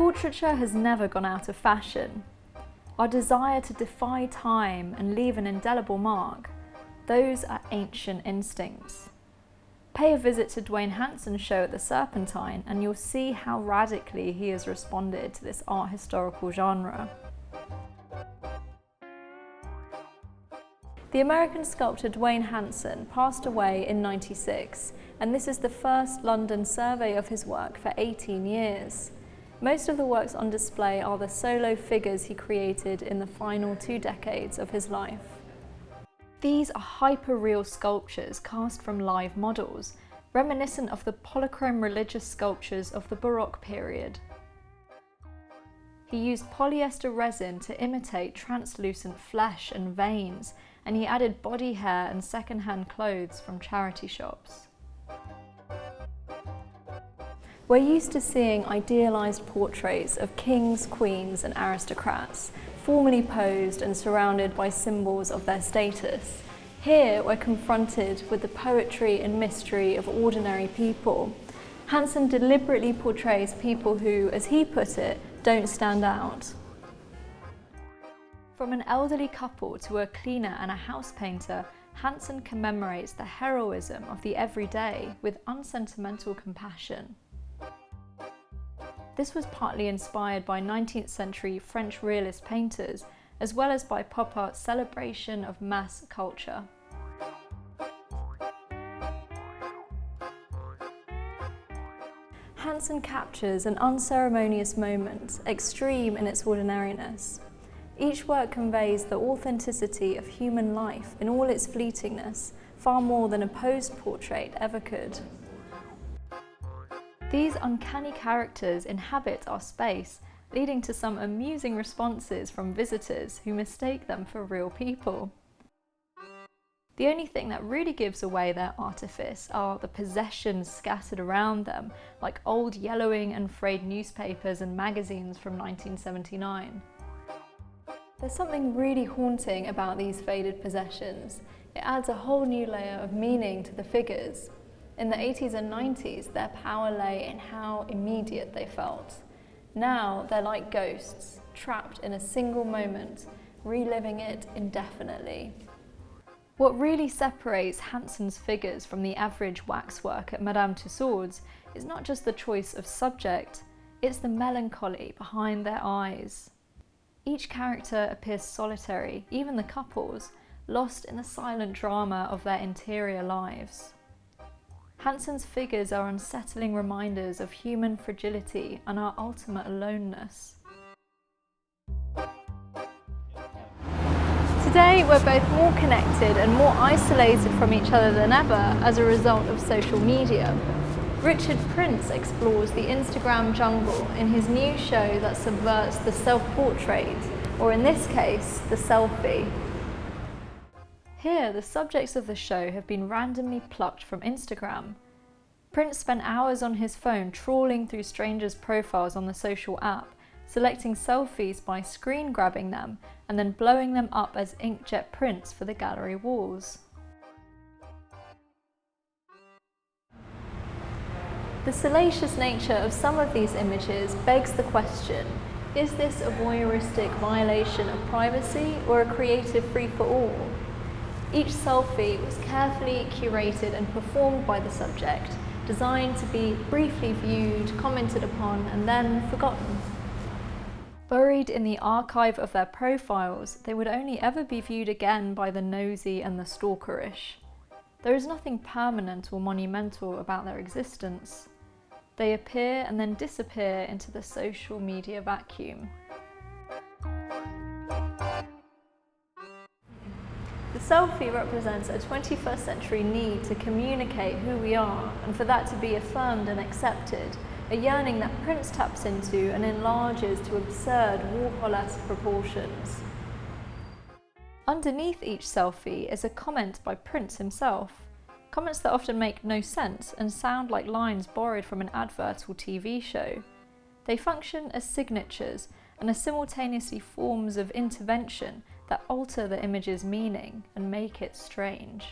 Portraiture has never gone out of fashion. Our desire to defy time and leave an indelible mark, those are ancient instincts. Pay a visit to Duane Hanson's show at the Serpentine and you'll see how radically he has responded to this art historical genre. The American sculptor Duane Hanson passed away in '96, and this is the first London survey of his work for 18 years. Most of the works on display are the solo figures he created in the final 2 decades of his life. These are hyper-real sculptures cast from live models, reminiscent of the polychrome religious sculptures of the Baroque period. He used polyester resin to imitate translucent flesh and veins, and he added body hair and second-hand clothes from charity shops. We're used to seeing idealised portraits of kings, queens and aristocrats, formally posed and surrounded by symbols of their status. Here we're confronted with the poetry and mystery of ordinary people. Hanson deliberately portrays people who, as he put it, don't stand out. From an elderly couple to a cleaner and a house painter, Hanson commemorates the heroism of the everyday with unsentimental compassion. This was partly inspired by 19th century French realist painters, as well as by pop art's celebration of mass culture. Hanson captures an unceremonious moment, extreme in its ordinariness. Each work conveys the authenticity of human life in all its fleetingness, far more than a posed portrait ever could. These uncanny characters inhabit our space, leading to some amusing responses from visitors who mistake them for real people. The only thing that really gives away their artifice are the possessions scattered around them, like old yellowing and frayed newspapers and magazines from 1979. There's something really haunting about these faded possessions. It adds a whole new layer of meaning to the figures. In the 80s and 90s, their power lay in how immediate they felt. Now they're like ghosts, trapped in a single moment, reliving it indefinitely. What really separates Hanson's figures from the average waxwork at Madame Tussauds is not just the choice of subject, it's the melancholy behind their eyes. Each character appears solitary, even the couples, lost in the silent drama of their interior lives. Hanson's figures are unsettling reminders of human fragility and our ultimate aloneness. Today we're both more connected and more isolated from each other than ever as a result of social media. Richard Prince explores the Instagram jungle in his new show that subverts the self-portrait, or in this case, the selfie. Here, the subjects of the show have been randomly plucked from Instagram. Prince spent hours on his phone trawling through strangers' profiles on the social app, selecting selfies by screen grabbing them and then blowing them up as inkjet prints for the gallery walls. The salacious nature of some of these images begs the question, is this a voyeuristic violation of privacy or a creative free-for-all? Each selfie was carefully curated and performed by the subject, designed to be briefly viewed, commented upon, and then forgotten. Buried in the archive of their profiles, they would only ever be viewed again by the nosy and the stalkerish. There is nothing permanent or monumental about their existence. They appear and then disappear into the social media vacuum. The selfie represents a 21st century need to communicate who we are and for that to be affirmed and accepted, a yearning that Prince taps into and enlarges to absurd Warhol-esque proportions. Underneath each selfie is a comment by Prince himself. Comments that often make no sense and sound like lines borrowed from an advert or TV show. They function as signatures and are simultaneously forms of intervention that alter the image's meaning and make it strange.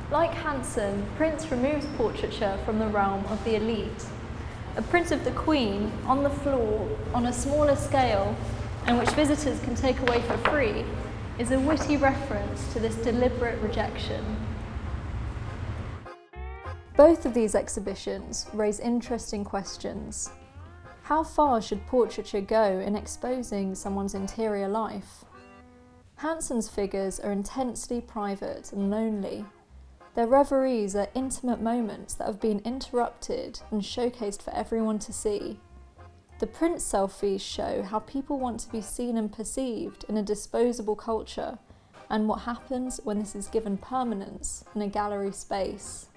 Like Hanson, Prince removes portraiture from the realm of the elite. A print of the Queen on the floor on a smaller scale, and which visitors can take away for free, is a witty reference to this deliberate rejection. Both of these exhibitions raise interesting questions. How far should portraiture go in exposing someone's interior life? Hanson's figures are intensely private and lonely. Their reveries are intimate moments that have been interrupted and showcased for everyone to see. The print selfies show how people want to be seen and perceived in a disposable culture, and what happens when this is given permanence in a gallery space.